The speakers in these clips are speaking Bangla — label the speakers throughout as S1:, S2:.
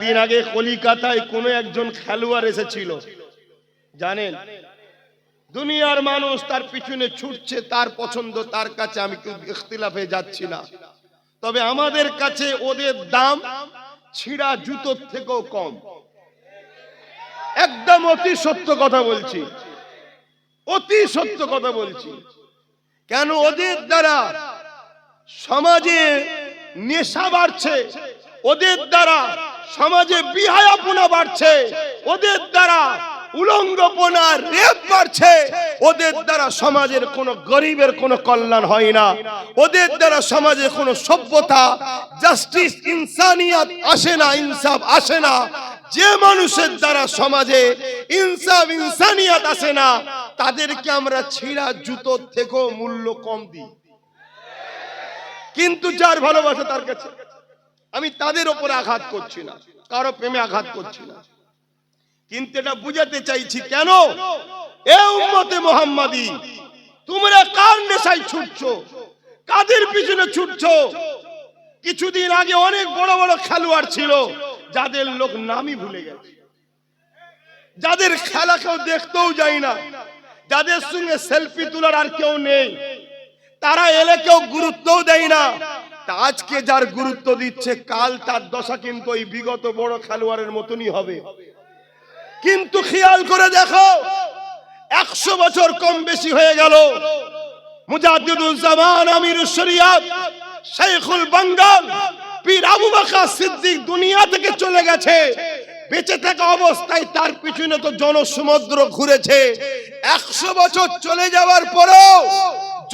S1: দিন আগে কলিকাতায় কোনো একজন খেলোয়াড় এসেছিল, জানেন? দুনিয়ার মানুষ তার পিছনে ছুটছে, তার পছন্দ তার কাছে, আমি ইখতিলাফে যাচ্ছি না, তবে আমাদের কাছে ওদের দাম ছিঁড়া জুতোর থেকেও কম। একদম অতি সত্য কথা বলছি, অতি সত্য কথা বলছি। কেন? ওদের দ্বারা সমাজে নেশা বাড়ছে, ওদের দ্বারা সমাজে বিহায়াপনা বাড়ছে, ওদের দ্বারা উলঙ্গপনা, রেপ বাড়ছে, ওদের দ্বারা সমাজের কোনো গরিবের কোনো কল্যাণ হয় না, ওদের দ্বারা সমাজে কোনো সভ্যতা, জাস্টিস, ইনসানিয়াত আসে না, ইনসাফ আসে না। যে মানুষের দ্বারা সমাজে ইনসাফ, ইনসানিয়াত আসে না, তাদেরকে আমরা ছিঁড়া জুতোর থেকেও মূল্য কম দিই। কিন্তু যার ভালোবাসা তার কাছে, আমি তাদের উপরে আঘাত করছি না, কারো প্রেমে আঘাত করছি না, কিন্তু এটা বুঝাতে চাইছি কেন এ উম্মতে মুহাম্মাদি তোমরা কার নেশায় ছুটছো, কাদের পিছনে ছুটছো? কিছুদিন আগে অনেক বড় বড় খেলোয়াড় ছিল যাদের লোক নামই ভুলে গেছে, যাদের খেলা কেউ দেখতেও যায় না, যাদের সঙ্গে সেলফি তোলার আর কেউ নেই, তারা এলে কেউ গুরুত্বও দেয় না। আজকে যার গুরুত্ব দিচ্ছে, কাল তার দশা কিন্তু ওই বিগত বড় খেলোয়াড়ের মতনই হবে। কিন্তু খেয়াল করে দেখো, 100 বছর কম বেশি হয়ে গেল, মুজাদ্দিদুল জামান, আমিরুশ শরিয়াত, শাইখুল বাঙ্গাল, পীর আবু বকর সিদ্দিক দুনিয়া থেকে চলে গেছে। বেঁচে থাকা অবস্থায় তার পিছনে তো জনসমুদ্র ঘুরেছে। 100 বছর চলে যাওয়ার পরেও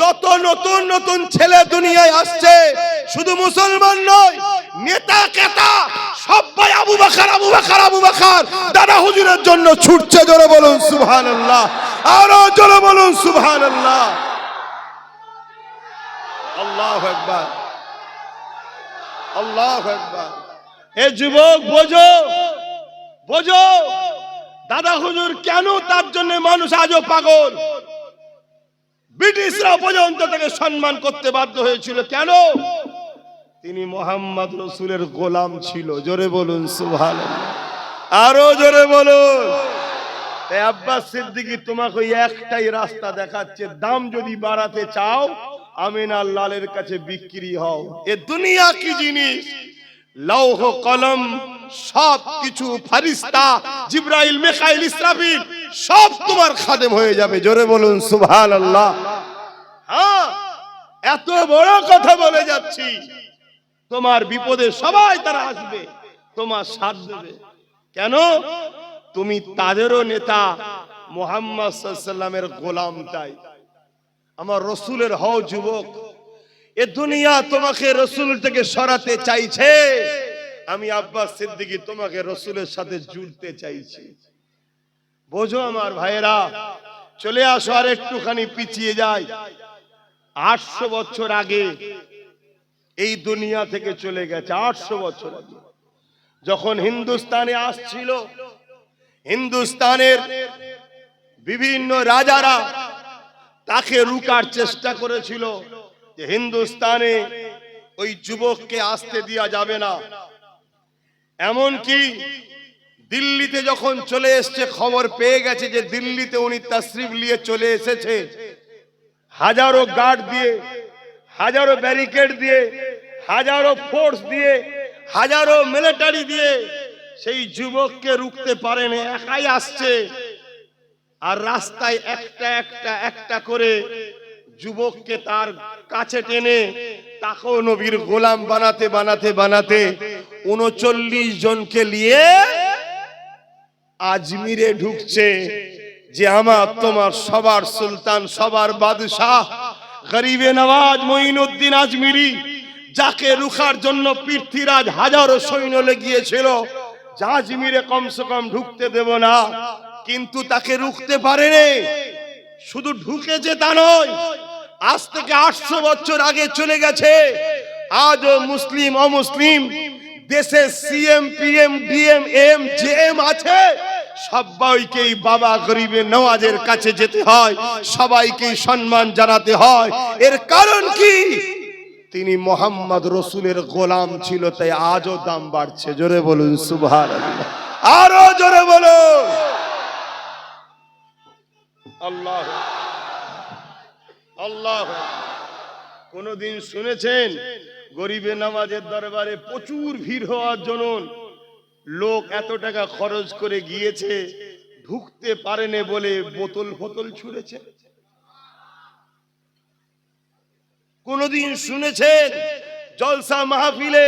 S1: যত নতুন নতুন ছেলে দুনিয়ায় আসছে, শুধু মুসলমান নয়, নেতা কেতা সবাই আবু বকর, আবু বকর, আবু বকর দাদা হুজুরের জন্য ছুটছে। জোরে বলুন সুবহানাল্লাহ, আরো জোরে বলুন সুবহানাল্লাহ। আল্লাহু আকবার, আল্লাহু আকবার। এ যুবক বোঝো, বোঝো দাদা হুজুর কেন, তার জন্য মানুষ আজও পাগল। ব্রিটিশরা পর্যন্ত তাকে সম্মান করতে বাধ্য হয়েছিল, কেন? তিনি মুহাম্মদ রাসূলের গোলাম ছিল। জোরে বলুন সুবহানাল্লাহ, আরো জোরে বলুন। এই আব্বাস সিদ্দিকী তোমাকে ওই একটাই রাস্তা দেখাচ্ছে, দাম যদি বাড়াতে চাও আমিনার লালের কাছে বিক্রি হও। এ দুনিয়া কি জিনিস, লৌহ কলম সব কিছু, ফেরেশতা জিবরাইল, মিকাইল, ইসরাফিল সব তোমার খাদেম হয়ে যাবে। জোরে বলুন সুবহানাল্লাহ। হ্যাঁ, এত বড় কথা বলে যাচ্ছি, তোমার বিপদে সবাই তারা আসবে, তোমার সাথ দেবে। কেন? তুমি তাদেরও নেতা, মুহাম্মদ সাল্লাল্লাহু আলাইহি ওয়াসাল্লামের গোলাম। তাই আমার রাসূলের হও যুবক। এ দুনিয়া তোমাকে রাসূল থেকে সরাতে চাইছে, আমি আব্বাস সিদ্দিকী তোমাকে রাসূলের সাথে জুড়তে চাইছি। বোঝো আমার ভাইয়েরা, চলে আসো আর একটুখানি পিছিয়ে যাই। 800 বছর আগে এই দুনিয়া থেকে চলে গেছে। 800 বছর আগে যখন হিন্দুস্তানে আসছিল, হিন্দুস্তানের বিভিন্ন রাজারা তাকে রুকার চেষ্টা করেছিল যে হিন্দুস্তানে ওই যুবককে আসতে দেওয়া যাবে না। এমনকি দিল্লিতে যখন চলে এসেছে, খবর পেয়ে গেছে যে দিল্লিতে উনি তাশরিফ নিয়ে চলে এসেছে, হাজারো গার্ড দিয়ে, হাজারো ব্যারিকেড দিয়ে, হাজারো ফোর্স দিয়ে, হাজারো মিলিটারি দিয়ে সেই যুবককে রুখতে পারেনি। একাই আসছে, আর রাস্তায় একটা একটা একটা করে যুবককে তার কাছে টেনে তাকেও নবীর গোলাম বানাতে বানাতে বানাতে 39 জনকে নিয়ে আজমিরে ঢুকছে, যে আমার তোমার সবার সুলতান, সবার বাদশাহ, গরিবে নওয়াজ মঈনুদ্দিন আজমিরি, যাকে রুখার জন্য পৃথ্বীরাজ হাজারো সৈন্য লেগিয়েছিল, আজমিরে কমসে কম ঢুকতে দেব না, কিন্তু তাকে রুখতে পারেনি। শুধু ঢুকেছে তা নয়, আজ থেকে 800 বছর আগে চলে গেছে। আজও মুসলিম অমুসলিম দেশে CM, PM, DM, M, JM আছে, সবাইকেই বাবা গরিবে নওয়াজের কাছে যেতে হয়, সবাইকেই সম্মান জানাতে হয়। এর কারণ কি? তিনি মোহাম্মদ রসুলের গোলাম ছিল, তাই আজও দাম বাড়ছে। জোরে বলুন সুবহানাল্লাহ, আরো জোরে বলুন আল্লাহ আল্লাহ। কোনদিন শুনেছেন গরিবে নামাজের দরবারে প্রচুর ভিড় হওয়ার জন্য লোক এত টাকা খরচ করে গিয়েছে, ঢুকতে পারেনি বলে বোতল ফোতল ছুঁড়েছে? কোনদিন শুনেছেন জলসা মাহফিলে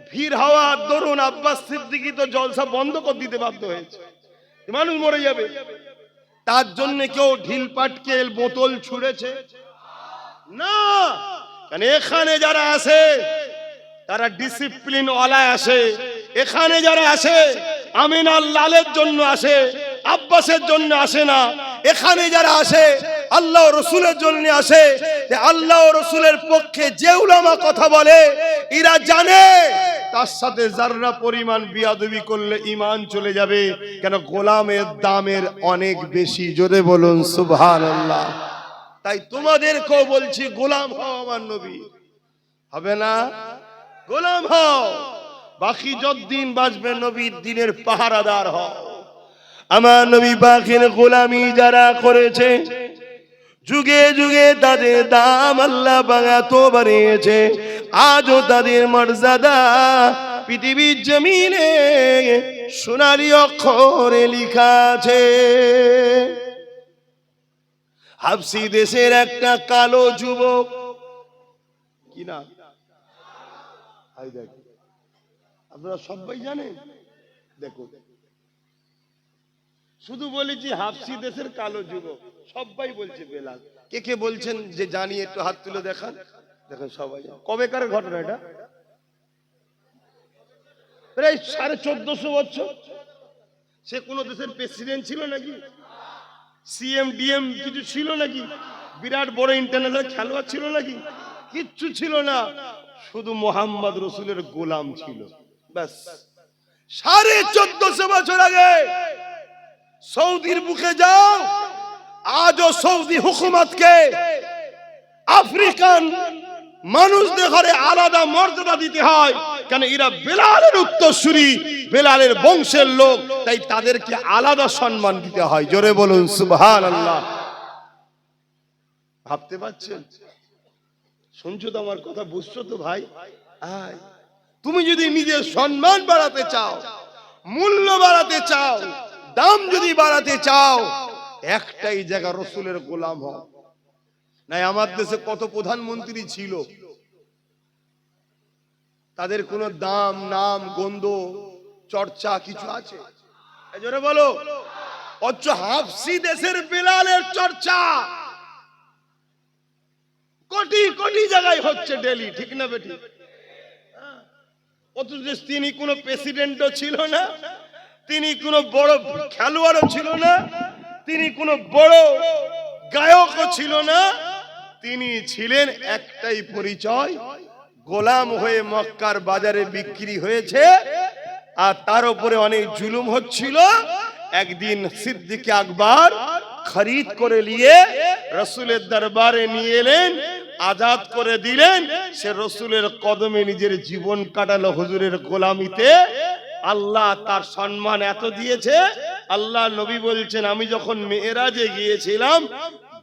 S1: ভিড় হওয়ার দরুন আব্বাস সিদ্দিকী তো জলসা বন্ধ করে দিতে বাধ্য হয়েছে, মানুষ মরে যাবে, তার জন্য কেউ ঢিল পাটকেল বোতল ছুঁড়েছে? না, কারণ এখানে যারা আসে তারা ডিসিপ্লিন ওয়ালা আসে। এখানে যারা আসে আমিনার লালের জন্য আসে, আব্বাসের জন্য আসে না। এখানে যারা আসে আল্লাহ রসুলের জন্য আসে। আল্লাহ রসুলের পক্ষে যে উলামা কথা বলে এরা জানে তার সাথে যাররা পরিমাণ বিয়াদবি করলে ঈমান চলে যাবে, কেন গোলামের দামের অনেক বেশি। জোরে বলুন সুবহানাল্লাহ। তাই তোমাদেরকেও বলছি গোলাম হও আমার নবী, হবে না? গোলাম হও, বাকি যতদিন বাঁচবে নবীর দিনের পাহারাদার হও। আমার নবী পাকের গোলামি যারা করেছে যুগে যুগে তাদের দাম আল্লাহ এত বাড়িয়েছে, আজও তাদের মর্যাদা পৃথিবীর জমিনে সোনালী অক্ষরে লেখা আছে। হাবশি দেশের একটা কালো যুবক, কি নাম? আপনারা সবাই জানেন? দেখো, শুধু বলেছি হাবশি দেশের কালো যুবক, সবাই বলছে বেলাল। কে কে বলছেন যে জানি একটু হাত তুলে দেখান। দেখেন সবাই। কবেকার ঘটনা এটা? প্রায় 1450 বছর। সে কোন দেশের প্রেসিডেন্ট ছিল নাকি? সিএম ডিএম কিছু ছিল নাকি? বিরাট বড় ইন্টারন্যাশনাল খেলোয়াড় ছিল নাকি? কিচ্ছু ছিল না, শুধু মোহাম্মদ রসুলের গোলাম ছিল, ব্যাস। 1450 বছর আগে সৌদির বুকে যাও, আজও সৌদি হুকুমতকে আফ্রিকান মানুষদের ঘরে আলাদা মর্যাদা দিতে হয়, কেন এরা বেলালের উত্তরসূরি, বেলালের বংশের লোক, তাই তাদেরকে আলাদা সম্মান দিতে হয়। জোরে বলুন সুবহানাল্লাহ। ভাবতে পারছেন? শুনছো তো আমার কথা, বুঝছো তো ভাই? তুমি যদি নিজের সম্মান বাড়াতে চাও, মূল্য বাড়াতে চাও, দাম যদি বাড়াতে চাও, একটাই জায়গা রসুলের গোলাম হও। নাই আমার দেশে কত প্রধানমন্ত্রী ছিল, তাদের কোনো দাম নাম গন্ধ চর্চা কিছু আছে? জোরে বলো। অথচ হাবশি দেশের বেলালের চর্চা কোটি কোটি জায়গায় হচ্ছে ডেলি, ঠিক না বেটি? অথচ তিনি কোনো প্রেসিডেন্টও ছিল না, তিনি কোনো বড় খেলোয়াড়ও ছিল না, তিনি কোনো বড় গায়কও ছিল না, তিনি ছিলেন একটাই পরিচয়, গোলাম হয়ে মক্কার বাজারে বিক্রি হয়েছে, আর তার উপরে অনেক জুলুম হচ্ছিল। একদিন সিদ্দিক আকবর খরিদ করে নিয়ে রসুলের দরবারে নিয়ে এলেন, আজাদ করে দিলেন। সে রসুলের কদমে নিজের জীবন কাটালো হুজুরের গোলামিতে। আল্লাহ তার সম্মান এত দিয়েছে, আল্লাহ নবী বলছেন আমি যখন মেরাজে গিয়েছিলাম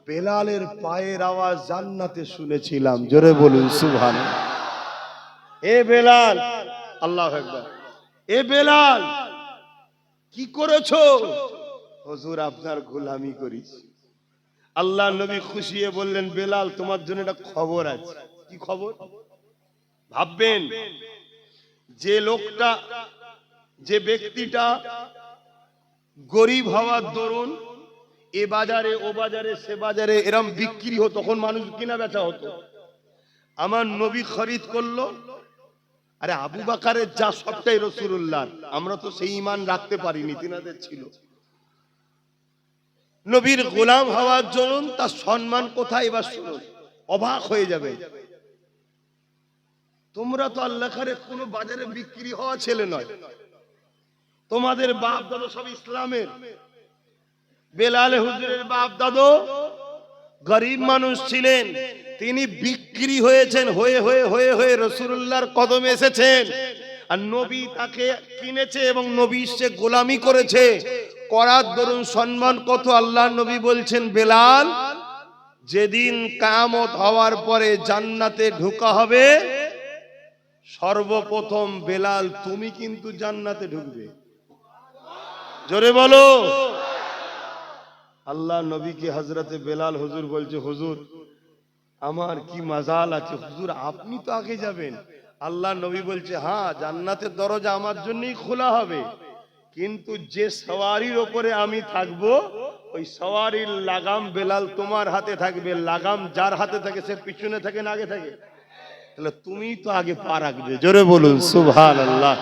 S1: বেলালের পায়ের আওয়াজ জান্নাতে শুনেছিলাম। জোরে বলুন সুবহানাল্লাহ। এ বেলাল, আল্লাহু আকবার, এ বেলাল কি করেছো? হুজুর আপনার গোলামি করেছি। আল্লাহ নবী খুশি হয়ে বললেন বেলাল তোমার জন্য একটা খবর আছে। কি খবর? ভাববেন যে লোকটা, যে ব্যক্তিটা গরিব হওয়ার দরুন এ বাজারে ও বাজারে সে বাজারে এরম বিক্রি হতো, তখন মানুষ কিনা বেচা হতো, আমার নবী খরিদ করলো। আরে আবু বকরের যা সবটাই রাসূলুল্লাহ, আমরা তো সেই ঈমান রাখতে পারিনি, তিনাদের ছিল। নবীর গোলাম হওয়ার জন্য তার সম্মান কোথায়? এবার শুনুন, অবাক হয়ে যাবে। তোমরা তো আল্লাহরে কোনো বাজারে বিক্রি হওয়া ছেলে নয়, তোমাদের বাপ দাদা সব ইসলামের। বেলাল হুজুরের বাপ দাদা গরিব মানুষ ছিলেন, তিনি বিক্রি হয়েছেন, হয়ে হয়ে হয়ে হয়ে রাসূলুল্লাহর কদমে এসেছেন। আর নবী তাকে কিনেছে এবং নবী সে গোলামি করেছে, করার দরুন সম্মান কত। আল্লাহর নবী বলছেন, বেলাল যেদিন কিয়ামত হওয়ার পরে জান্নাতে ঢোকা হবে, সর্বপ্রথম বেলাল তুমি কিন্তু জান্নাতে ঢুকবে। জোরে বলো। আল্লাহ নবীকে হযরতে বেলাল হুজুর বলছে, হুজুর আমার কি মাজাল আছে, হুজুর আপনি তো আগে যাবেন। আল্লাহ নবী বলছে, হ্যাঁ জান্নাতের দরজা আমার জন্যই খোলা হবে, কিন্তু যে সওয়ারির উপরে আমি থাকবো ওই সওয়ারির লাগাম বেলাল তোমার হাতে থাকবে। লাগাম যার হাতে থাকে সে পিছনে থাকে না আগে থাকে? তাহলে তুমি তো আগে পা রাখবে। জোরে বলুন সুবহানাল্লাহ।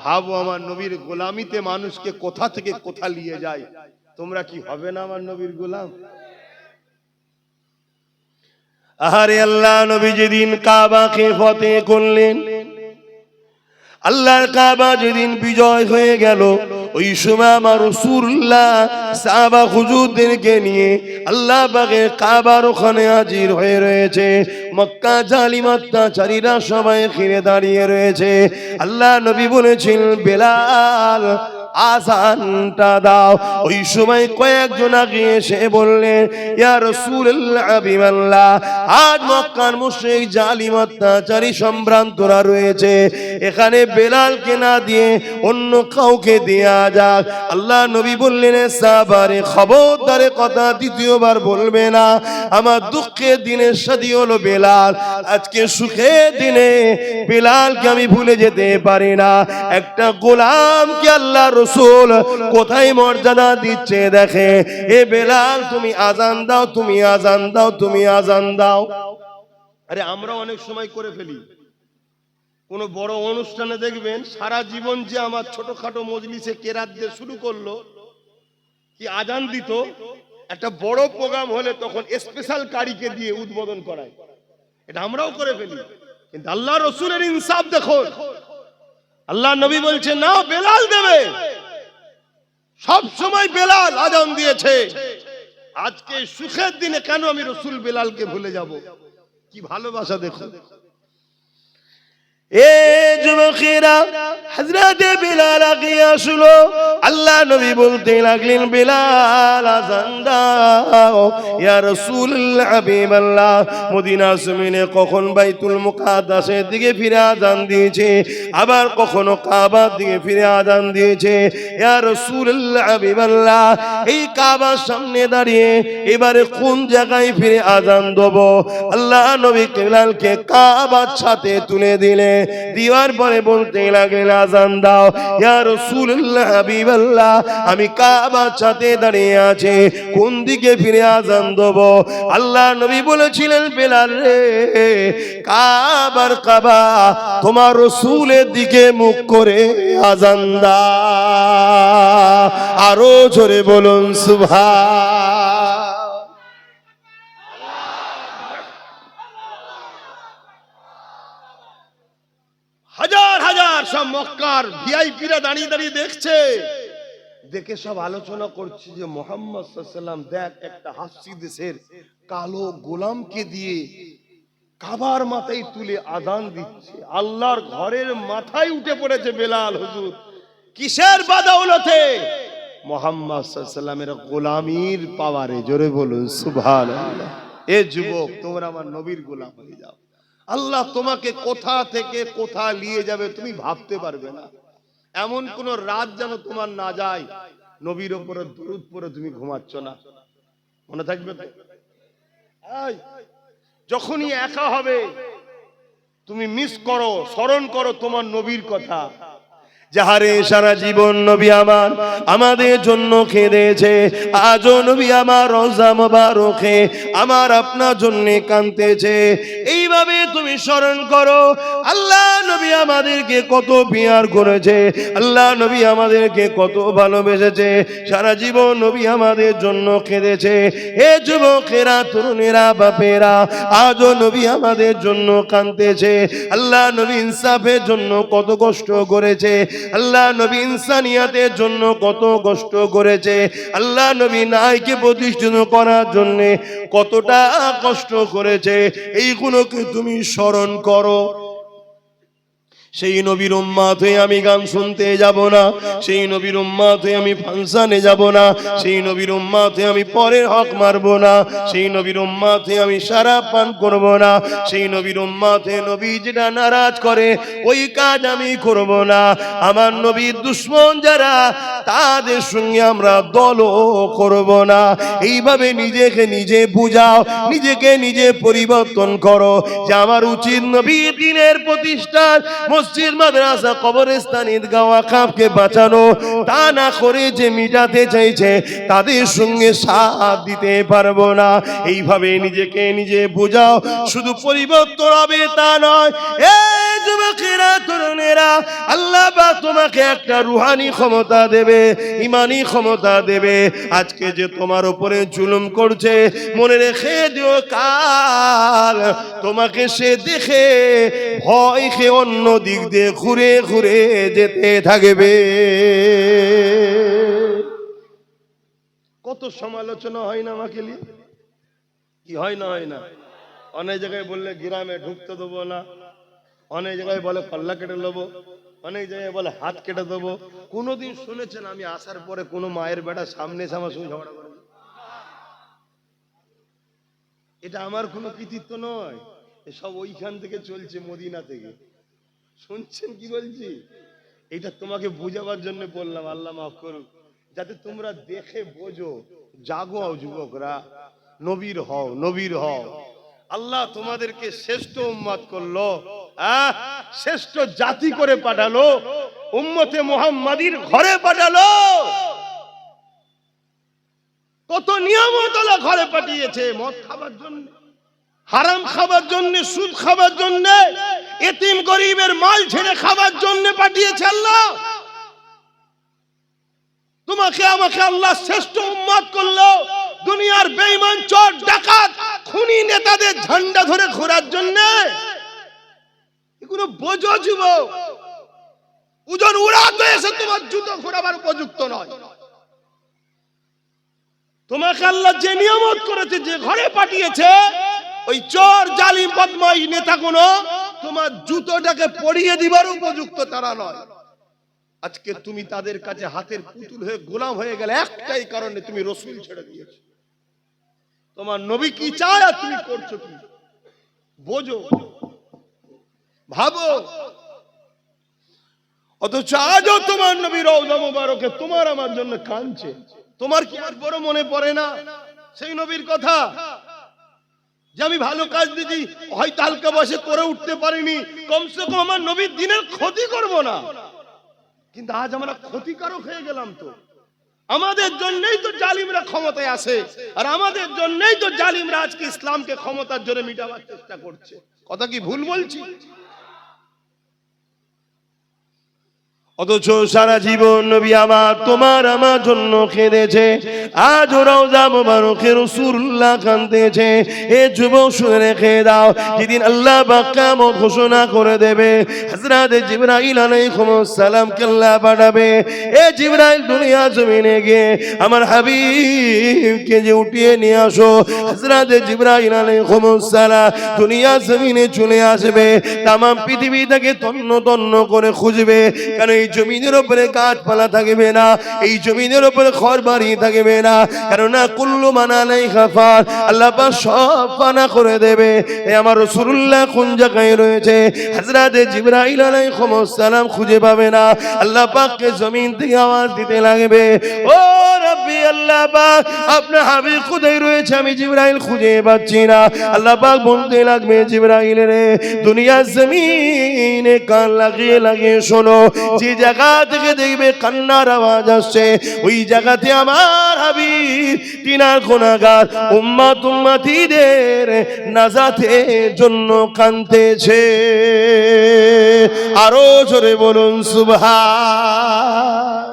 S1: ভাবো আমার নবীর গোলামিতে মানুষকে কোথা থেকে কোথা নিয়ে যায়। তোমরা কি হবে না আমার নবীর গোলাম? আহারে আল্লাহ নবী যেদিন কাবাকে ফতেহ করলেন, আল্লাহর কাবা যেদিন বিজয় হয়ে গেল, ওই সময় আমার রাসূলুল্লাহ সাহাবা হুজুরদেরকে নিয়ে আল্লাহ পাকের কাবার ওখানে হাজির হয়ে রয়েছে। মক্কা জালিমাত্তাচারীরা সবাই ঘিরে দাঁড়িয়ে রয়েছে। আল্লাহ নবী বলেছেন, বেলাল আযানটা দাও। ওই সময় কয়েকজন আগে এসে বললেন, ইয়া রাসূলুল্লাহ হাবিবাল্লাহ, আজ মক্কার মুশরিক জালিমাত্তাচারী সম্ভ্রান্তরা রয়েছে, এখানে বেলালকে না দিয়ে অন্য কাউকে দেয়া যাক। আল্লাহ নবী বললেন, সাহাবারে খবরদারে কথা দ্বিতীয়বার বলবে না। আমার দুঃখের দিনের সাথী হলো বেলাল, আজকে সুখের দিনে বেলালকে আমি ভুলে যেতে পারি না। একটা গোলামকে আল্লাহ রাসূল কোথায় মর্যাদা দিচ্ছে দেখে। এ বেলাল তুমি আজান দাও, তুমি আজান দাও, তুমি আজান দাও। আরে আমরা অনেক সময় করে ফেলি, কোন বড় অনুষ্ঠানে দেখবেন সারা জীবন যে আমার ছোটখাটো মজলিসে কেরাত দিয়ে শুরু করলো, কি আজান দিত, একটা বড় প্রোগ্রাম হলে তখন স্পেশাল কারিকে দিয়ে উদ্বোধন করায়। এটা আমরাও করে ফেলি, কিন্তু আল্লাহ রাসূলের ইনসাফ দেখো। আল্লাহ নবী বলছে, না বেলাল দেবে। সব সময় বেলাল আজান দিয়েছে, আজকে সুখের দিনে কেন আমি রাসূল বেলালকে ভুলে যাব? কি ভালোবাসা দেখো। এ যুবকেরা, হযরতে বেলাল আগে আসলো। আল্লাহ নবী বলতে লাগলেন, বেলাল আযান দাও। ইয়া রাসূলুল্লাহ হাবিবাল্লাহ, মদিনা জমিনে কখন বাইতুল মুকাদ্দাসের দিকে ফিরে আযান দিয়েছে, আবার কখনো কাবার দিকে ফিরে আযান দিয়েছে। ইয়া রাসূলুল্লাহ হাবিবাল্লাহ, এই কাবার সামনে দাঁড়িয়ে এবারে কোন জায়গায় ফিরে আযান দেব? আল্লাহ নবী বেলালকে কাবার সাথে তুলে দিলেন। দিওয়ার পরে বলতে লাগলেন, আযান দাও। ইয়া রাসূলুল্লাহ হাবিবাল্লাহ, আমি কাবার সাথে দাঁড়িয়ে আছি, কোন দিকে ফিরে আযান দেব? আল্লাহ নবী বলেছিলেন, বেলাল রে, কাবার কাবা তোমার রাসূলের দিকে মুখ করে আযান দাও। আরো জোরে বলুন সুবহান। হাজার হাজার সব মক্কার ভিআইপিরা দাঁড়িয়ে দাঁড়িয়ে দেখছে, দেখে সব আলোচনা করছে যে মুহাম্মদ সাল্লাল্লাহু আলাইহি ওয়াসাল্লাম দেখ একটা হাসি দেশের কালো গোলামকে দিয়ে কাবার মাথায় তুলে আযান দিচ্ছে। আল্লাহর ঘরের মাথায় উঠে পড়েছে বেলাল হুজুর। কিসের বাদৌলতে? মুহাম্মদ সাল্লাল্লাহু আলাইহি ওয়াসাল্লামের গোলামির পাওয়ারে। জোরে বলুন সুবহানাল্লাহ। এ যুবক, তোমরা আমার নবীর গোলাম হয়ে যাও। আল্লাহ তোমাকে কোথা থেকে কোথা নিয়ে যাবে তুমি ভাবতে পারবে না। এমন কোন রাত যেন তোমার না যায় নবীর উপরে দরুদ পড়ে তুমি ঘুমাচ্ছ না। মনে থাকবে তো? যখনই একা হবে তুমি মিস করো, স্মরণ করো তোমার নবীর কথা। যাহারে সারা জীবন নবী আমার আমাদের জন্য কেঁদেছে, আজও নবী আমার রওজা মোবারকে আমার আপনার জন্য কাঁদতেছে। এইভাবে
S2: তুমি স্মরণ করো। আল্লাহ নবী আমাদেরকে কত পিয়ার করেছে, আল্লাহ নবী আমাদেরকে কত ভালোবেসেছে, সারা জীবন নবী আমাদের জন্য কেঁদেছে। এ যুবকেরা, তরুণেরা, বাপেরা, আজও নবী আমাদের জন্য কাঁদতেছে। আল্লাহ নবী ইনসাফের জন্য কত কষ্ট করেছে, আল্লাহ নবী ইনসানিয়াতের জন্য কত কষ্ট করেছে, আল্লাহ নবী নাইকে প্রতিষ্ঠিত করার জন্য কতটা কষ্ট করেছে। এইগুলোকে তুমি স্মরণ করো। সেই নবীর উম্মত হয়ে আমি গান শুনতে যাব না, সেই নবীর উম্মত হয়ে আমি ফাংশনে যাব না, সেই নবীর উম্মত হয়ে আমি পরের হক মারব না, সেই নবীর উম্মত হয়ে আমি শরাব পান করব না, সেই নবীর উম্মত হয়ে নবী যেটা নারাজ করে ওই কাজ আমি করব না। আমার নবীর দুশমন যারা, তাদের সঙ্গে আমরা দলও করব না। এইভাবে নিজেকে নিজে বুঝাও, নিজেকে নিজে পরিবর্তন করো যে আমার উচিত নবীর দ্বীনের প্রতিষ্ঠান, মসজিদ, মাদ্রাসা, কবরস্থান, ঈদগাহ, ওয়াকফকে বাঁচানো। তা না করে যে মিটাতে চাইছে তাদের সঙ্গে সাথ দিতে পারবো না। এইভাবে নিজেকে নিজে বোঝাও। শুধু পরিবর্তন হবে তা নয়, এই যুবকেরা, তরুণেরা, আল্লাহ পাক তোমাকে একটা রুহানি ক্ষমতা দেবে, ইমানি ক্ষমতা দেবে। আজকে যে তোমার উপরে জুলুম করছে, মনে রেখে দিও কাল তোমাকে সে দেখে ভয় খেয়ে অন্য দিক দিয়ে ঘুরে ঘুরে যেতে থাকবে।
S1: কত সমালোচনা হয় না আমাকে নিয়ে, কি হয় না হয় না? অনেক জায়গায় বললে গ্রামে ঢুকতে দেবো না, অনেক জায়গায় বলে পাল্লা কেটে নেবো, অনেক জায়গায় বলে হাত কেটে দেবো। কোনোদিন শুনেছেন আমি আসার পরে কোনো মায়ের বেটা সামনে এসে আমার সঙ্গে ঝগড়া করে? এটা আমার কোনো কৃতিত্ব নয়, এসব ওইখান থেকে চলছে, মদিনা থেকে। শুনছেন কি বলছি? এটা তোমাকে বুঝাবার জন্য বললাম, আল্লাহ মাফ করুন, যাতে তোমরা দেখে বোঝো। জাগো যুবকরা, নবীর হও, নবীর হও। আল্লাহ তোমাদেরকে শ্রেষ্ঠ উম্মত করলো, শ্রেষ্ঠ জাতি করে পাঠালো, উম্মতে মুহাম্মাদির ঘরে পাঠালো। কত নিয়ামত আল্লাহ ঘরে পাঠিয়েছে, মদ খাবার জন্য, হারাম খাবার জন্য, সুদ খাবার জন্য, এতিম গরিবের মাল ছেড়ে খাবার জন্য পাঠিয়েছে আল্লাহ। তোমাকে আমাকে আল্লাহ শ্রেষ্ঠ উম্মত করলো দুনিয়ার বেঈমান, চোর, ডাকাত, খুনি নেতাদের ঝান্ডা ধরে ঘোরার জন্য। এগুলো বোঝো যুবক, ওজন উড়াতে এসে তোমার জুতো ঘোরাবার উপযুক্ত নয়। তোমাকে আল্লাহ যে নিয়ামত করেছে, যে ঘরে পাঠিয়েছে, ওই চোর, জালিম, বদমাইশ নেতাগুলো তোমার জুতোটাকে পরিয়ে দিবার উপযুক্ত তারা নয়। আজকে তুমি তাদের কাছে হাতের পুতুল হয়ে গোলাম হয়ে গেলে একটাই কারণে, তুমি রসুল ছেড়ে দিয়েছো। তোমার নবী কি চায় আর তুমি করছো কি? বোঝো, ভাবো। অথচ আজও তোমার নবী রওজা মুবারকে তোমার আমার জন্য কাঁদছে। তোমার কি আর বড় মনে পড়ে না সেই নবীর কথা, যে আমি ভালো কাজ দিয়েছি, হয়তো হালকা বয়সে করে উঠতে পারিনি, কমসে কম আমার নবীর দিনের ক্ষতি করব না। কিন্তু আজ আমরা ক্ষতিকারক হয়ে গেলাম। তো আমাদের জন্যই তো জালিমরা ক্ষমতায় আসে, আর আমাদের জন্যই তো জালিমরা আজকে ইসলামকে ক্ষমতার জোরে মিটাবার চেষ্টা করছে। কথা কি ভুল বলছি? অথচ সারা জীবন নবী আমার তোমার আমার জন্য কেঁদেছে। আজ রওজা মুবারকে রাসূলুল্লাহ কাঁদতেছে। এ যুবক শুনে রেখে দাও, যেদিন আল্লাহ পাক কিয়ামত ঘোষণা করে দেবে, হযরত জিবরাইল আলাইহিস সালাম কে আল্লাহ পাঠাবে। এ জিবরাইল, দুনিয়া জমিনে গিয়ে আমার হাবিবকে যে উঠিয়ে নিয়ে আসো। হযরত জিবরাইল আলাইহিস সালাম দুনিয়া জমিনে চলে আসবে, তাম পৃথিবী থেকে তন্ন তন্ন করে খুঁজবে। কারণ এই জমিনের উপরে গাছপালা থাকবে না, এই জমিনের উপরে ঘরবাড়ি থাকবে না, কেননা কুল্লু মান আলাইহা ফান, আল্লাহ পাক সব ফানা করে দেবে। এই আমার রাসূলুল্লাহ কোন জায়গায় রয়েছে? হযরত জিবরাইল আলাইহিস সালাম খুঁজে পাবে না। আল্লাহ পাককে জমিন থেকে আওয়াজ দিতে লাগবে, ও রব্বি
S2: রব্বি আল্লাহ পাক আপনার হাবিব কোথায় রয়েছে আমি জিবরাইল খুঁজে পাচ্ছি না। আল্লাহ পাক বলতে লাগবে জিবরাইল রে দুনিয়ার জমিনে কান লাগিয়ে লাগিয়ে শোনো, যে জায়গা থেকে দেখবে কান্নার আওয়াজ আসছে ওই জায়গাতে আমার হাবিব তিনার গুনাহগার উম্মত উম্মতিদের নাজাতের জন্য কাঁদতেছে। আরো জোরে বলুন সুবহান।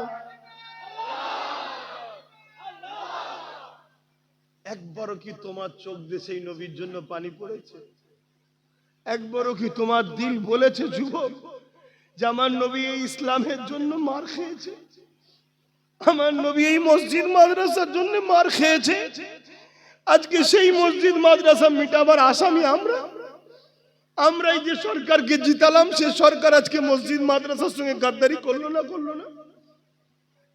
S1: একবারও কি তোমার চোখ দিয়ে সেই নবীর জন্য পানি পড়েছে? একবারও কি তোমার দিল বলেছে যুবক যে আমার নবী এই ইসলামের জন্য মার খেয়েছে, আমার নবী এই মসজিদ মাদ্রাসার জন্য মার খেয়েছে, আজকে সেই মসজিদ মাদ্রাসা মিটাবার আসামি আমরা? আমরা এই যে সরকারকে জিতালাম সে সরকার আজকে মসজিদ মাদ্রাসার সঙ্গে গাদ্দারি করলো না?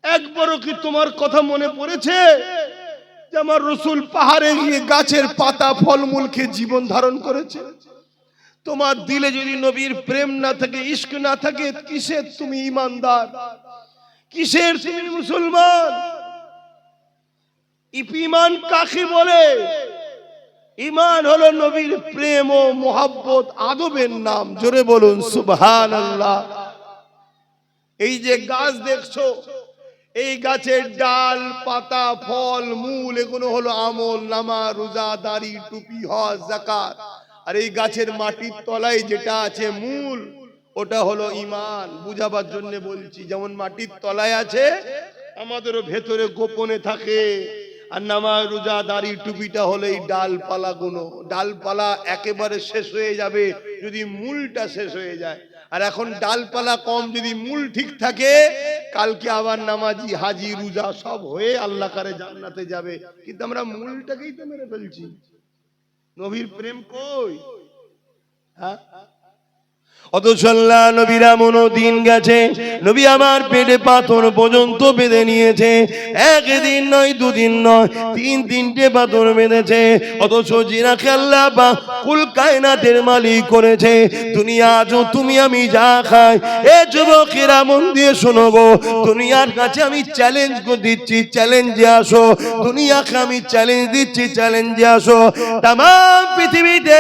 S1: একবারও কি তোমার কথা মনে পড়েছে যে আমার রসুল পাহাড়ে গিয়ে গাছের পাতা ফলমূল খেয়ে জীবন ধারণ করেছে? তোমার দিলে যদি নবীর প্রেম না থাকে, ইশক না থাকে, কিসের তুমি ঈমানদার, কিসের তুমি মুসলমান? ঈমান কাকে বলে? ঈমান হলো নবীর প্রেম ও মোহাব্বত, আদবের নাম। জোরে বলুন সুবহানাল্লাহ। এই যে গাছ দেখছো, এই গাছের ডাল পাতা ফল মূল এগুলো হলো আমল, নামাজ রোজা দাড়ি টুপি হজ যাকাত। আর এই গাছের মাটির তলায় যেটা আছে মূল, ওটা হলো ঈমান। বুঝাবার জন্য বলছি, যেমন মাটির তলায় আছে আমাদেরও ভেতরে গোপনে থাকে। আর নামাজ রোজা দাড়ি টুপিটা হলো এই ডালপালা গুলো। ডালপালা একেবারে শেষ হয়ে যাবে যদি মূলটা শেষ হয়ে যায়। আর এখন ডালপালা কম, যদি মূল ঠিক থাকে কালকে আবার নামাজি হাজি রোজা সব হয়ে আল্লাহ কারে জান্নাতে যাবে। কিন্তু আমরা মূলটাকেই তো মেরে ফেলছি। নবীর প্রেম কই? হ্যাঁ,
S2: অথচ আল্লাহ নবীর এমন দিন গেছে নবী আমার পেটে পাথর পর্যন্ত বেঁধে নিয়েছে। একদিন নয় দুদিন নয় তিনটে পাথর বেঁধেছে। অথচ যিনাকে আল্লাহ পাক কুল কায়নাতের মালিক করেছে, দুনিয়া আজও তুমি আমি যা খাই। এ যুবকেরা মন দিয়ে শোনো গো, দুনিয়ার কাছে আমি চ্যালেঞ্জ দিচ্ছি, চ্যালেঞ্জে আসো। দুনিয়াকে আমি চ্যালেঞ্জ দিচ্ছি, চ্যালেঞ্জে আসো। তাম পৃথিবীতে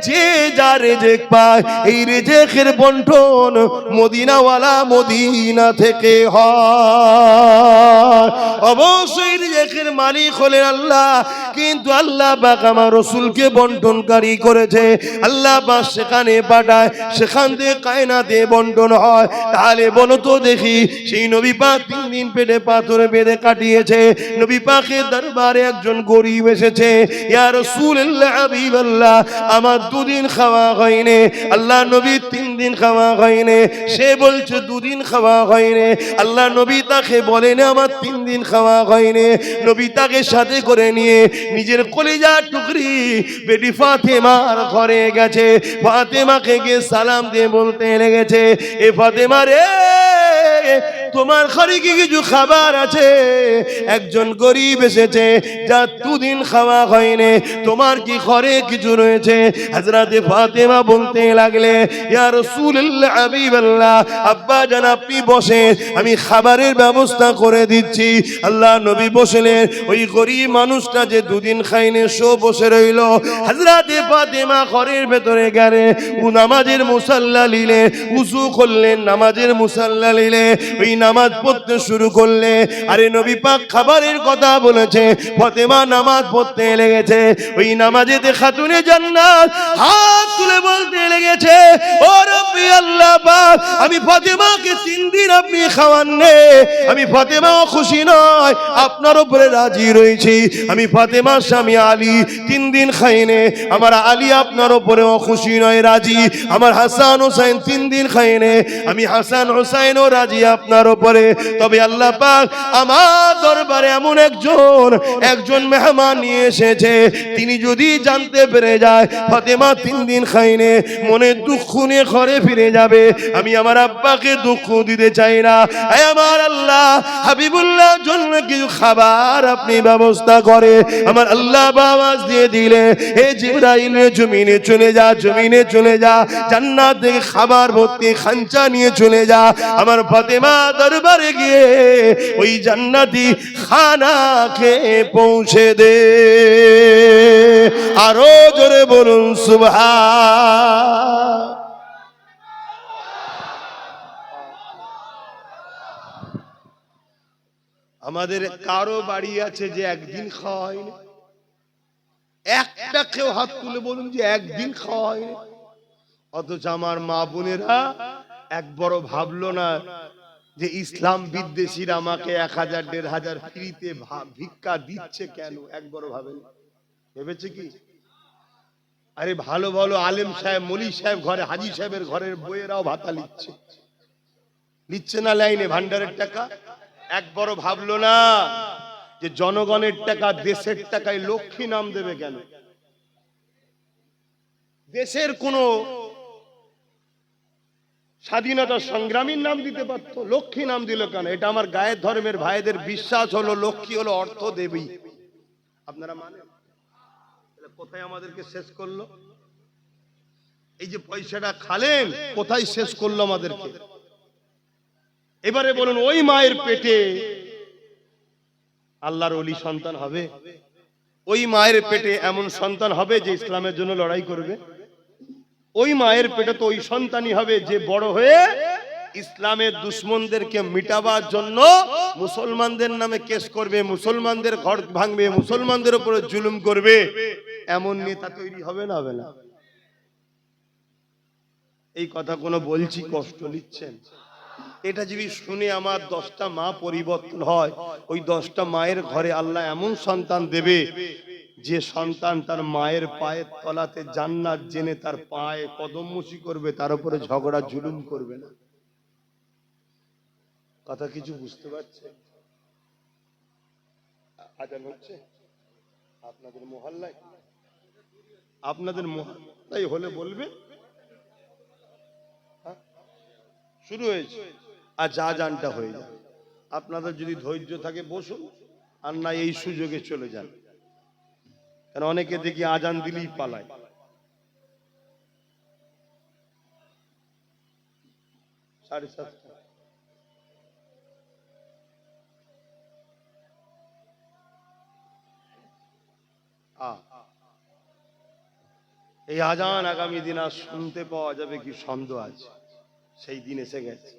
S2: যে যা রেজেক পায়, এই রেজেকের বন্টন মদিনাওয়ালা মদিনা থেকে হয়। অবশ্যই রেজেকের মালিক হলেন আল্লাহ, কিন্তু আল্লাহ পাক আমার রাসূলকে বন্টনকারী করেছে। আল্লাহ পাক সেখানে পাঠায়, সেখান থেকে কায়নাতে বন্টন হয়। তাহলে বলো তো দেখি, সেই নবী পাক 3 দিন পেটে পাথরে বেঁধে কাটিয়েছে। নবী পাকের দরবারে একজন গরীব এসেছে, ইয়া রাসূলুল্লাহ হাবিবাল্লাহ আমার 2 দিন খাওয়া হয়নি। আল্লাহ নবী 3 দিন খাওয়া হয়নি। সে বলছে 2 দিন খাওয়া হয়নি। আল্লাহ নবী তাকে বলেন আমার 3 দিন খাওয়া হয়নি। নবী তাকে সাথে করে নিয়ে নিজের কলিজার টুকরি বেটি ফাতেমার ঘরে গেছে। ফাতেমাকে গিয়ে সালাম দিয়ে বলতে লেগেছে, এ ফাতেমা রে, তোমার ঘরে কি কিছু খাবার আছে? একজন গরিব এসেছে যার 2 দিন খাওয়া হয়নি, তোমার কি ঘরে কিছু রয়েছে? হযরতে ফাতেমা বলতে লাগলে, ইয়া রাসূলুল্লাহ হাবিবাল্লাহ আব্বা জান আপনি বসে, আমি খাবারের ব্যবস্থা করে দিচ্ছি। আল্লাহ নবী বসলেন। ওই গরিব মানুষটা যে 2 দিন খায়নি সে বসে রইল। হযরতে ফাতেমা ঘরের ভেতরে গেলে ও নামাজের মুসাল্লা নিলে, উযু করলেন, নামাজের মুসাল্লা নিলে, ওই নামাজ পড়তে শুরু করলে। আরে নবী পাক খাবারের কথা বলেছে, ফাতেমা নামাজ পড়তে লেগেছে। ওই নামাজেতে খাতুনে জান্নাত হাত তুলে বলতে লেগেছে, ও রব্বি আল্লাহ পাক আমি ফাতেমাকে 3 দিন আপনি খাওয়াননি, আমি ফাতেমাও খুশি নয়, আপনার উপরে রাজি রয়েছি। আমি ফাতেমার স্বামী আলী 3 দিন খাইনি, আমার আলী আপনার উপরেও খুশি নয়, রাজি। আমার হাসান হোসেন 3 দিন খাইনি, আমি হাসান হোসেনও রাজি আপনার উপরে। তবে আল্লাহ পাক আমার দরবারে এমন একজন মেহমান নিয়ে এসেছে, তিনি যদি জানতে পেরে যায় ফাতেমা 3 দিন খাইনি, মনে দুঃখ নিয়ে ঘরে ফিরে যাবে। আমি আমার আব্বাকে দুঃখ দিতে চাই না। হে আমার আল্লাহ, হাবিবুল্লাহ জন্য কিছু খাবার আপনি ব্যবস্থা করে আমার আল্লাহ আওয়াজ দিয়ে দিলে হে জিবরাইল জমিনে চলে যা, জমিনে চলে যা, জান্নাত থেকে খাবার ভর্তি খাঞ্চা নিয়ে চলে যা, আমার ফাতেমা দরবারে গিয়ে ওই জান্নাতি খানা খেয়ে পৌঁছে দে। আরো জোরে বলুন সুবহান।
S1: আমাদের কারো বাড়ি আছে যে একদিন খাওয়া হয়নি? একটা কেউ হাত তুলে বলুন যে একদিন খাওয়া হয়নি। অথচ আমার মা বোনেরা একবারও ভাবলো না যে ইসলাম বিদ্বেষীরা আমাকে 1000 1500 ফ্রিতে ভিক্ষা দিচ্ছে কেন, একবারও ভাবেনি। ভেবেছে কি? আরে ভালো ভালো আলেম সাহেব, মলি সাহেব ঘরে, হাজি সাহেবের ঘরের বইয়েরাও ভাতা লিচ্ছে না লাইনে ভান্ডারের টাকা। একবারও ভাবলো না যে জনগণের টাকা, দেশের টাকায় লক্ষ্মী নাম দেবে কেন? দেশের কোন স্বাধীনতা সংগ্রামীর নাম দিতে পারতো, লক্ষ্মী নাম দিল কেন? এটা আমার গায়ের ধর্মের ভাইদের বিশ্বাস হলো লক্ষ্মী হলো অর্থ দেবী। আপনারা মানেন? কোথায় আমাদেরকে শেষ করলো? এই যে পয়সাটা খালেন কোথায় শেষ করলো আমাদেরকে? এবারে বলুন ওই মায়ের পেটে আল্লাহর ওলি সন্তান হবে? ওই মায়ের পেটে এমন সন্তান হবে যে ইসলামের জন্য লড়াই করবে? ওই মায়ের পেটে তো ওই সন্তানই হবে যে বড় হয়ে ইসলামের দুশমনদেরকে মিটাবার জন্য মুসলমানদের নামে কেস করবে, মুসলমানদের ঘর ভাঙবে, মুসলমানদের উপরে জুলুম করবে। এমন নেতা তৈরি হবে না? হবে না? এই কথা কোনো বলছি কষ্ট নিচ্ছেন? এটা যদি শুনে আমার 10টা মা পরিবর্তন হয়, ওই 10টা মায়ের ঘরে আল্লাহ এমন সন্তান দেবে যে সন্তান তার মায়ের পায়ের তলাতে জান্নাত জেনে তার পায়ে কদমমুচি করবে, তার উপরে ঝগড়া জুলুম করবে না। কথা কিছু বুঝতে পারছে? আজান হচ্ছে আপনাদের মহল্লায়? আপনাদের মহল্লায় হলে বলবে শুরু হয়েছে। আর আজানটা হয়ে যায়। আপনাদের যদি ধৈর্য থাকে বসুন, আর না এই সুযোগে চলে যান। কারণ অনেকে দেখি আজান দিলেই পালায়। সাড়ে 7টা। এই আজান আগামী দিন আর শুনতে পাওয়া যাবে কি সন্দেহ আছে? সেই দিন এসে গেছে।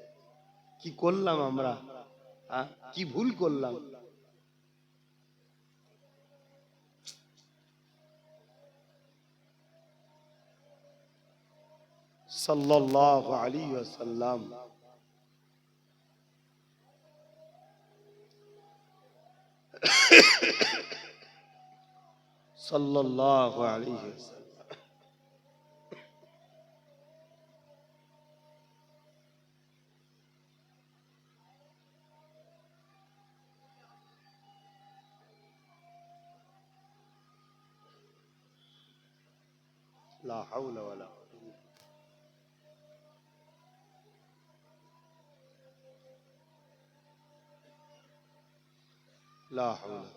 S1: কি করলাম আমরা? কি ভুল করলাম? সাল্লাল্লাহু আলাইহি ওয়াসাল্লাম সাল্লাল্লাহু আলাইহি ওয়াসাল্লাম লা হাওলা ওয়ালা লা হাওলা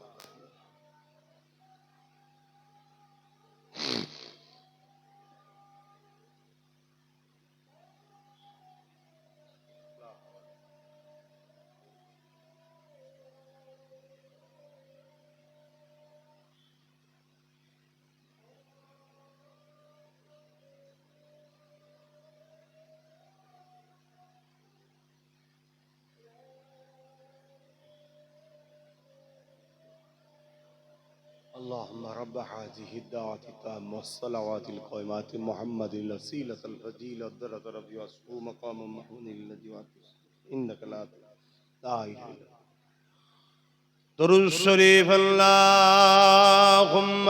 S1: اللهم رب هذه الدعوة التامة والصلوات القائمات محمد الوسيلة الفضيلة والدرجة ربي واسفه مقام محمود الذي وعدته إنك لا إله إلا درود الشريف اللهم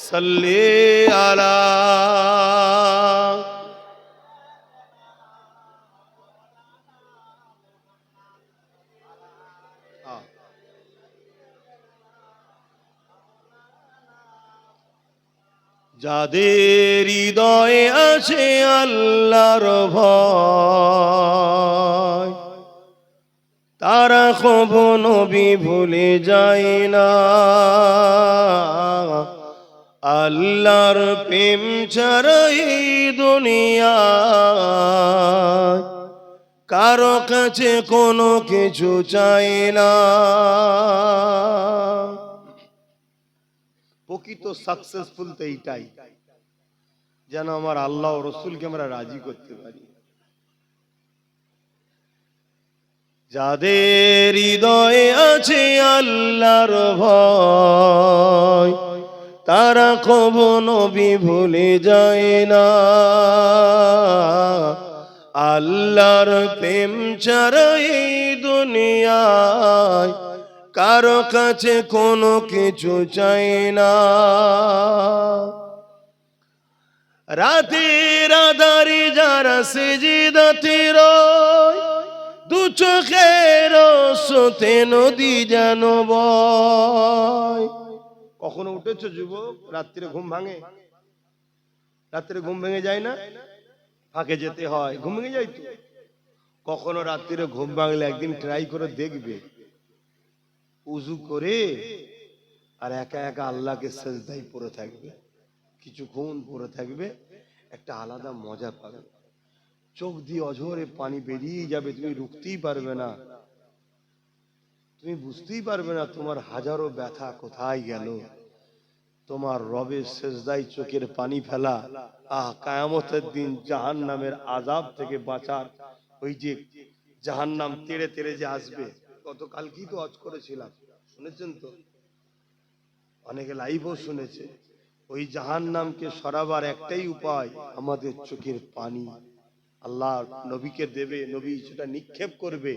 S1: صل على যাদের হৃদয়ে আছে আল্লাহর ভয়
S2: তারা কবু নবী ভুলে যায় না। আল্লাহর প্রেম ছাড়া এই দুনিয়া কারো কাছে কোনো কিছু চাই না।
S1: প্রকৃত সাকসেসফুল তো এইটাই, যেন আমার আল্লাহ ও রসুলকে আমরা রাজি করতে পারি।
S2: যাদের হৃদয়ে আছে আল্লাহর ভয়, তারা কবু নবী ভুলে যায় না। আল্লাহর প্রেম ছাড়া এই দুনিয়ায় কারো কাছে কোনো কিছু চাই না। রাতের আধারে যারা সিজদাতে রয়, দু চোখের স্রোতে নদী যেন বয়।
S1: কখনো উঠেছো যুবক? রাত্রে ঘুম ভাঙে? রাত্রে ঘুম ভেঙে যায় না? ফাঁকে যেতে হয়, ঘুম ভেঙে যায় তো। কখনো রাত্রে ঘুম ভাঙলে একদিন ট্রাই করে দেখবে, উজু করে আর একা একা আল্লাহকে সেজদায় পড়ে থাকবে, কিছুক্ষণ পড়ে থাকবে, একটা আলাদা মজা পাবে। চোখ দিয়ে অঝরে পানি বেরিয়ে যাবে, তুমি রুখতেই পারবে না, তুমি বুঝতেই পারবে না তোমার হাজারো ব্যথা কোথায় গেল। তোমার রবের সেজদায় চোখের পানি ফেলা, কিয়ামতের দিন জাহান্নামের আযাব থেকে বাঁচার ওই যে জাহান্নাম তেড়ে তেড়ে যে আসবে। গতকাল কি তো ওয়াজ করেছিলাম, শুনেছেন তো? অনেকে লাইভও শুনেছে। ওই জাহান্নামকে সরাবার একটাই উপায়, আমাদের চোখের পানি আল্লাহ নবীকে দেবে, নবী সেটা নিক্ষেপ করবে,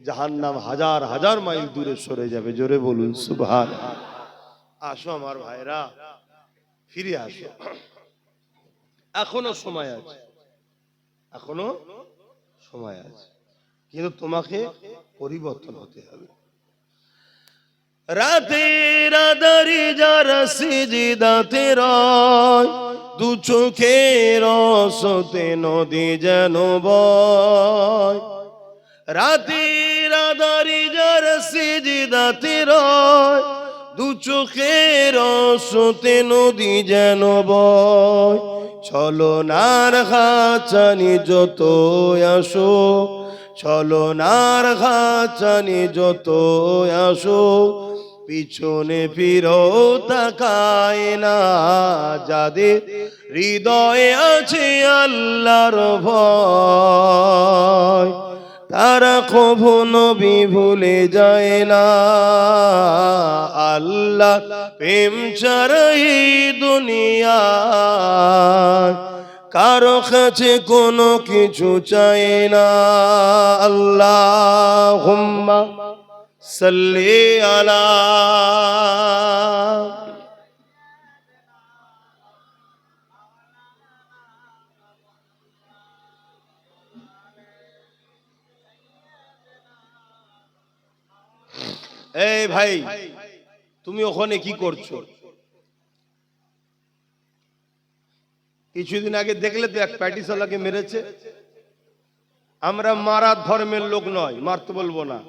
S1: জাহান্নাম হাজার হাজার মাইল দূরে সরে যাবে। জোরে বলুন সুবহানাল্লাহ। আসো আমার ভাইরা, ফিরে আসো, এখনো সময় আছে, এখনো সময় আছে, কিন্তু তোমাকে পরিবর্তন হতে হবে।
S2: রাতের আধারে যারা সিজদাতে রয়, দু চোখের স্রোতে নদী যেন বয়। রাতের আধারে যারা সিজদাতে রয়, দু চোখের স্রোতে নদী যেন বয়। ছলনার খাঁচানি যত আসো, ছলনার খাঁচানি যত আসো, পিছনে ফিরো তাকায় না। যাদের হৃদয়ে আছে আল্লাহর ভয়, তারা কভু নবী ভুলে যায় না। আল্লাহ প্রেম ছাড়া এই দুনিয়ায় কারো কাছে কোনো কিছু চাই না। আল্লাহুম্মা সাল্লি আলা।
S1: এই ভাই, তুমি ওখানে কি করছো? কিছুদিন আগে দেখলে তো এক প্যাটিসালাকে মেরেছে। আমরা মারার ধর্মের লোক নয়, মারতে বলবো না।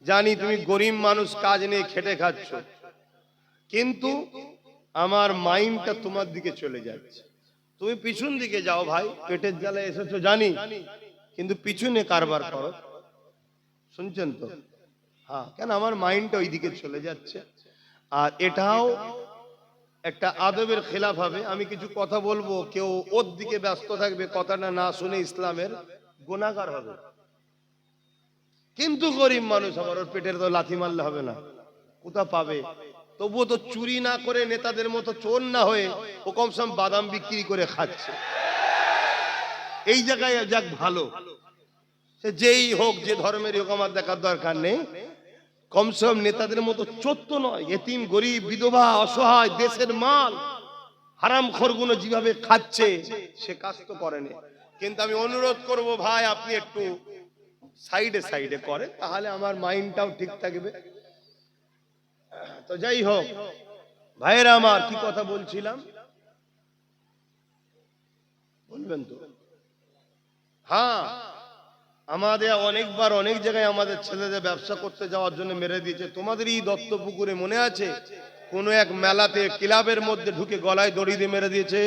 S1: জানি তুমি গরিব মানুষ, কাজ নেই, খেটে খাচ্ছ, কিন্তু আমার মাইন্ডটা তোমার দিকে চলে যাচ্ছে। তুমি পিছন দিকে যাও ভাই, পেটের জ্বালা এসেছো জানি, কিন্তু পিছনে কারবার করো। শুনছেন তো? হ্যাঁ, কেন আমার মাইন্ডটা ওই দিকে চলে যাচ্ছে। আর এটাও একটা আদবের খেলাফ হবে। আমি কিছু কথা বলবো, কেউ ওর দিকে ব্যস্ত থাকবে, কথাটা না শুনে ইসলামের গুনাহগার হবে। কিন্তু গরিব মানুষ আমার, ওর পেটের তো লাথি মারলে হবে না, কোথা পাবে? তবুও তো চুরি না করে, নেতাদের মতো চোর না হয়ে ও কমসম বাদাম বিক্রি করে খাচ্ছে। এই জায়গায় যাক ভালো, সে যেই হোক, যে ধর্মেরই হোক, আমার দেখার দরকার নেই। কমসম নেতাদের মতো চোর তো নয়। এতিম, গরিব, বিধবা, অসহায়, দেশের মাল হারামখোরগুলো যেভাবে খাচ্ছে, সে কাজ তো করেনি। কিন্তু আমি অনুরোধ করব ভাই, আপনি একটু সাইডে সাইডে করে, তাহলে আমার মাইন্ডটাও ঠিক থাকবে। তো যাই হোক ভাইয়েরা আমার, কি কথা বলছিলাম বলবেন তো? হ্যাঁ, আমাদের অনেকবার অনেক জায়গায় আমাদের ছেলেদের ব্যবসা করতে যাওয়ার জন্য মেরে দিয়েছে। তোমাদের এই দত্তপুকুরে মনে আছে কোন এক মেলাতে ক্লাবের মধ্যে ঢুকে গলায় দড়ি দিয়ে মেরে দিয়েছে?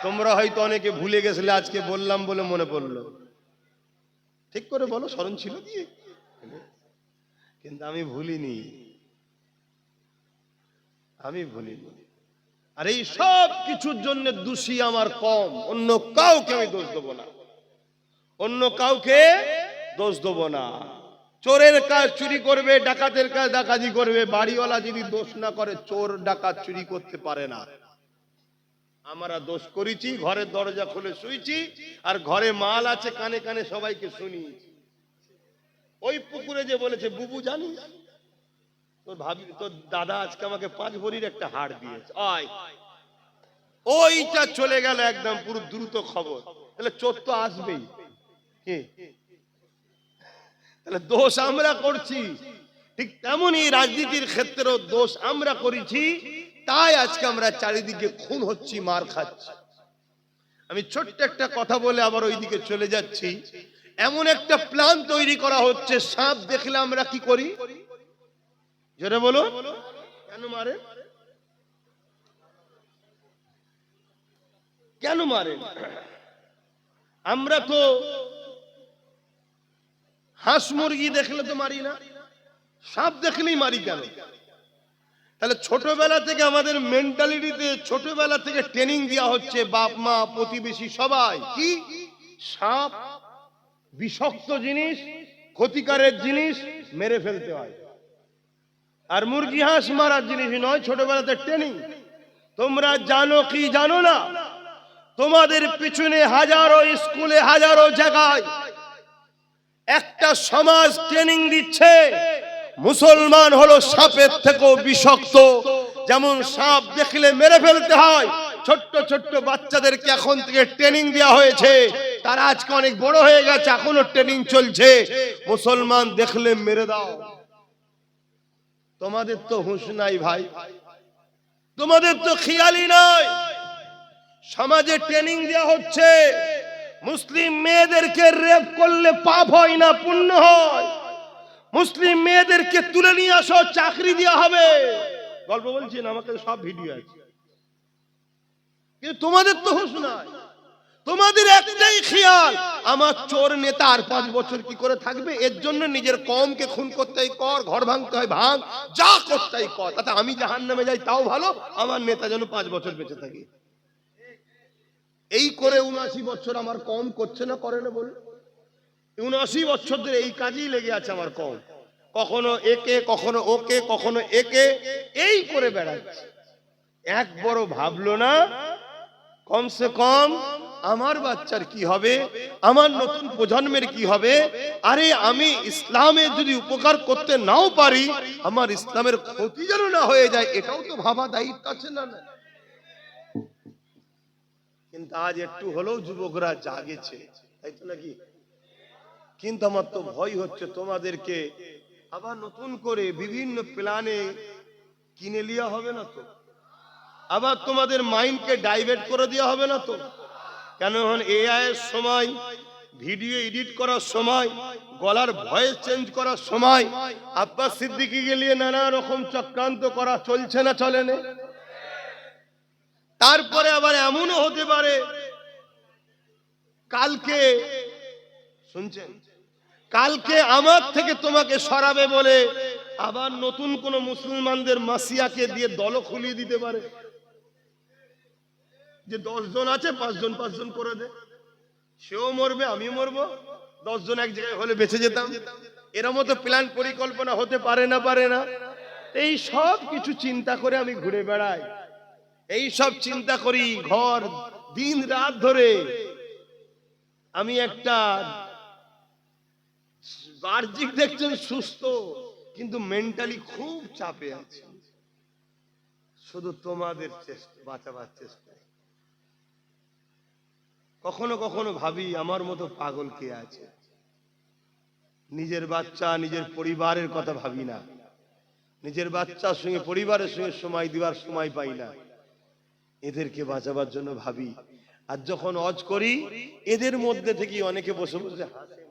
S1: তোমরা হয়তো অনেকে ভুলে গেছিলে, আজকে বললাম বলে মনে পড়লো। ঠিক করে বলো, স্মরণ ছিল কি? কিন্তু আমি ভুলিনি, আমি ভুলিনি। আর এই সব কিছুর জন্য দোষী আমার কম, অন্য কাউকে আমি দোষ দেবো না, অন্য কাউকে দোষ দেবো না। চোরের কাজ চুরি করবে, ডাকাতের কাজ ডাকাতি করবে, বাড়িওয়ালা যদি দোষ না করে চোর ডাকাত চুরি করতে পারে না। আমরা দোষ করেছি, ঘরের দরজা খুলে শুয়েছি, আর ঘরে মাল আছে, কানে কানে সবাইকে শুনিয়েছি। ওই পুকুরে যে বলেছে বুবু জানিস তোর ভাবি, তোর দাদা আজকে আমাকে 5 ভরির একটা হাড় দিয়েছে, ওইটা চলে গেল একদম পুরো দ্রুত খবর। তাহলে চোর তো আসবেই, তাহলে দোষ আমরা করছি। ঠিক তেমনই রাজনীতির ক্ষেত্রেও দোষ আমরা করেছি, তাই আজকে আমরা চারিদিকে খুন হচ্ছি, মার খাচ্ছি। আমি ছোট্ট একটা কথা বলে আবার ওইদিকে চলে যাচ্ছি। এমন একটা প্ল্যান তৈরি করা হচ্ছে, সাপ দেখলে আমরা কি করি? জোরে বলো, কেন মারে? কেন মারে? আমরা তো হাঁস মুরগি দেখলে তো মারি না, সাপ দেখলেই মারি কেন? তাহলে ছোটবেলা থেকে আমাদের মেন্টালিটিতে ছোটবেলা থেকে ট্রেনিং দেওয়া হচ্ছে, বাপ মা প্রতিবেশী সবাই, কি সাপ বিষাক্ত জিনিস, ক্ষতিকারক জিনিস, মেরে ফেলতে হয়। আর মুরগি হাঁস মারার জিনিস নয়, ছোটবেলাতে ট্রেনিং। তোমরা জানো কি জানো না, তোমাদের পিছনে হাজারো স্কুলে হাজারো জায়গায় একটা সমাজ ট্রেনিং দিচ্ছে, মুসলমান হলো সাপের থেকেও বিষাক্ত। যেমন সাপ দেখলে মেরে ফেলতে হয়, ছোট্ট ছোট্ট বাচ্চাদেরকে এখন থেকে ট্রেনিং দেওয়া হয়েছে। তারা আজকে অনেক বড় হয়ে গেছে, এখনো ট্রেনিং চলছে, মুসলমান দেখলে মেরে দাও। তোমাদের তো হুঁশ নাই ভাই, তোমাদের তো খেয়ালই নাই। সমাজে ট্রেনিং দেওয়া হচ্ছে, মুসলিম মেয়েদেরকে রেপ করলে পাপ হয় না, পুণ্য হয়। মুসলিম মেয়েদেরকে তুলে নিয়ে আসো, চাকরি দেওয়া হবে। গল্প বলছি না, আমাকে সব ভিডিও আছে। কিন্তু তোমাদের তো হুঁশ নাই, তোমাদের একটাই খেয়াল, আমার চোর নেতা আর 5 বছর কি করে থাকবে, এর জন্য নিজের কমকে খুন করতে হয় কর, ঘর ভাঙতে হয় ভাঙ, যা করতে হয় কর, তাতে আমি জাহান্নামে যাই তাও ভালো, আমার নেতা যেন 5 বছর বেঁচে থাকে। এই করে 79 বছর আমার কম করছে না, করে না বলে? 79 বছর ধরে এই কাজেই লেগে আছে আমার কম, কখনো একে কখনো ওকে কখনো একে, এই করে বেড়াচ্ছে। একবারও ভাবলো না কমসে কম আমার বাচ্চার কি হবে, আমার নতুন প্রজন্মের কি হবে। আরে আমি ইসলামে যদি উপকার করতে নাও পারি, আমার ইসলামের ক্ষতি যেন না হয়ে যায়, এটাও তো ভাবা দায়িত্ব আছে না? কিন্তু আজ একটু হলেও যুবকরা জাগেছে, তাই তো নাকি? কিন্তু আমার তো ভয় হচ্ছে তোমাদেরকে আবার নতুন করে বিভিন্ন প্ল্যানে কিনে লিয়া হবে না তো? আবার তোমাদের মাইন্ডকে ডাইভার্ট করে দেওয়া হবে না তো? কেন এখন এআই এর সময়, ভিডিও এডিট করার সময়, গলার ভয়েস চেঞ্জ করার সময় আব্বাস সিদ্দিকীকে নিয়ে নানা রকম চক্রান্ত করা চলছে না, চলে না? তারপরে আবার এমনও হতে পারে কালকে, শুনছেন, কালকে আমার থেকে তোমাকে সরাবে বলে আবার নতুন কোন মুসলমানদের মাসিয়াকে দিয়ে দল খুলিয়ে দিতে পারে, যে 10 জন আছে 5 জন 5 জন করে দে, সেও মরবে আমিও মরবো, 10 জন এক জায়গায় হলে বেঁচে যেতাম। এর মতো প্ল্যান পরিকল্পনা হতে পারে না, পারে না? এই সব কিছু চিন্তা করে আমি ঘুরে বেড়াই, এই সব চিন্তা করি ঘর দিন রাত ধরে। আমি একটা বাহ্যিক দেখছেন সুস্থ, কিন্তু মেন্টালি খুব চাপে আছি, শুধু তোমাদের চেষ্টা, বাঁচাবার চেষ্টা। কখনো কখনো ভাবি আমার মতো পাগল কে আছে? নিজের বাচ্চা নিজের পরিবারের কথা ভাবি না, নিজের বাচ্চার সঙ্গে পরিবারের সঙ্গে সময় দেওয়ার সময় পাই না, এদেরকে বাঁচাবার জন্য ভাবি। আর যখন হজ করি, এদের মধ্যে থেকে অনেকে বসে বসে হাসে,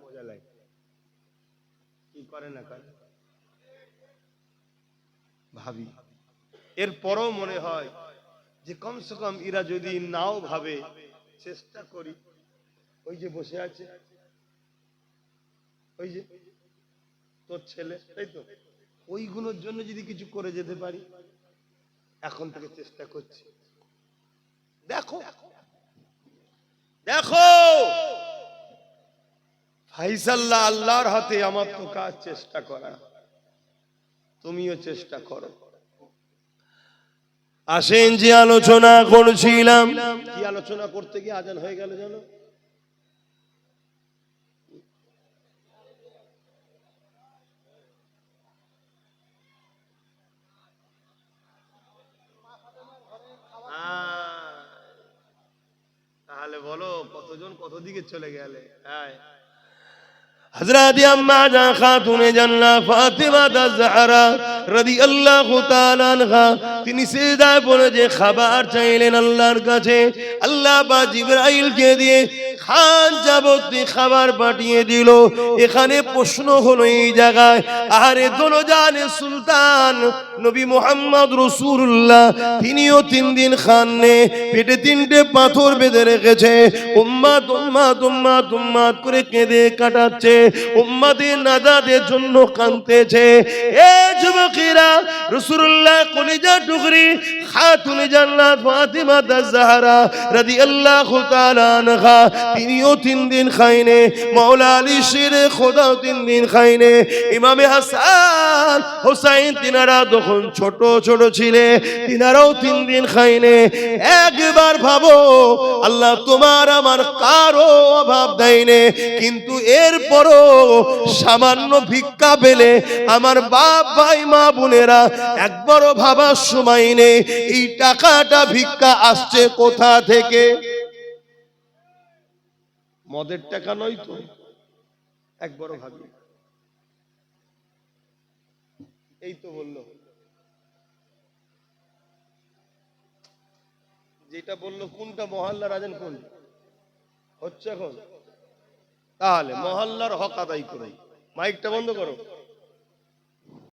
S1: করে না করে ভাবি, এরপরও মনে হয় যে কমসে কম এরা যদি নাও ভাবে চেষ্টা করি। ওই যে বসে আছে, ওই যে তোর ছেলে, তাই তো, ওইগুলোর জন্য যদি কিছু করে যেতে পারি, এখন থেকে চেষ্টা করছি। দেখো দেখো ফাইসাল্লাহ আল্লাহর হাতে, আমার তো কাজ চেষ্টা করা, তুমিও চেষ্টা করো।
S2: আসেন যে আলোচনা করছিলাম,
S1: কি আলোচনা করতে গিয়ে আজান হয়ে গেল জানো? তাহলে বলো কতজন কত দিকে চলে গেলে? হ্যাঁ,
S2: হযরত আম্মা জান খাতুনে জান্নাত ফাতিমা আয-জাহরা রাদিয়াল্লাহু তাআলা আনহা, তিনি সিজদায় পড়ে যে খাবার চাইলেন আল্লাহর কাছে, আল্লাহ পাক জিবরাইলকে দিয়ে খান যাবতীয় খাবার পাঠিয়ে দিল। এখানে প্রশ্ন হলো এই জায়গায়, আরে দোলজানে সুলতান নবী মুহাম্মদ রাসূলুল্লাহ, তিনিও 3 দিন খাননে, পেটে 3টে পাথর বেঁধে রেখেছে, উম্মাত উম্মাত উম্মাত উম্মাত করে কেঁদে কাটাচ্ছে, উম্মাদের নাজাতের জন্য কাঁদতেছে। এ যুবকেরা, রাসূলুল্লাহ কলিজা টুকরি খাতুনে জান্নাত ফাতিমা আয-জাহরা রাদিয়াল্লাহু তাআলা আনহা, তিনিও 3 দিন খায়নি। মাওলা আলী শেরে খোদাও 3 দিন খায়নি। ইমামে হাসান হোসাইন তিনারা তখন ছোট ছোট ছিলে, তিনারাও 3 দিন খায়নি। একবার ভাবো, আল্লাহ তোমার আমার কারো অভাব দেয়নি, কিন্তু এরপরও সামান্য ভিক্ষা পেলে আমার বাপ ভাই মা বোনেরা একবারও ভাবার সময় নেই এই টাকাটা ভিক্ষা আসছে কোথা থেকে।
S1: মদের টাকা নয় তো, একবারও ভাবি। এই তো বললো, যেটা বললো কোনটা মহল্লার আজান কোন হচ্ছে এখন, তাহলে মহল্লার হক আদায় করো। মাইকটা বন্ধ করো।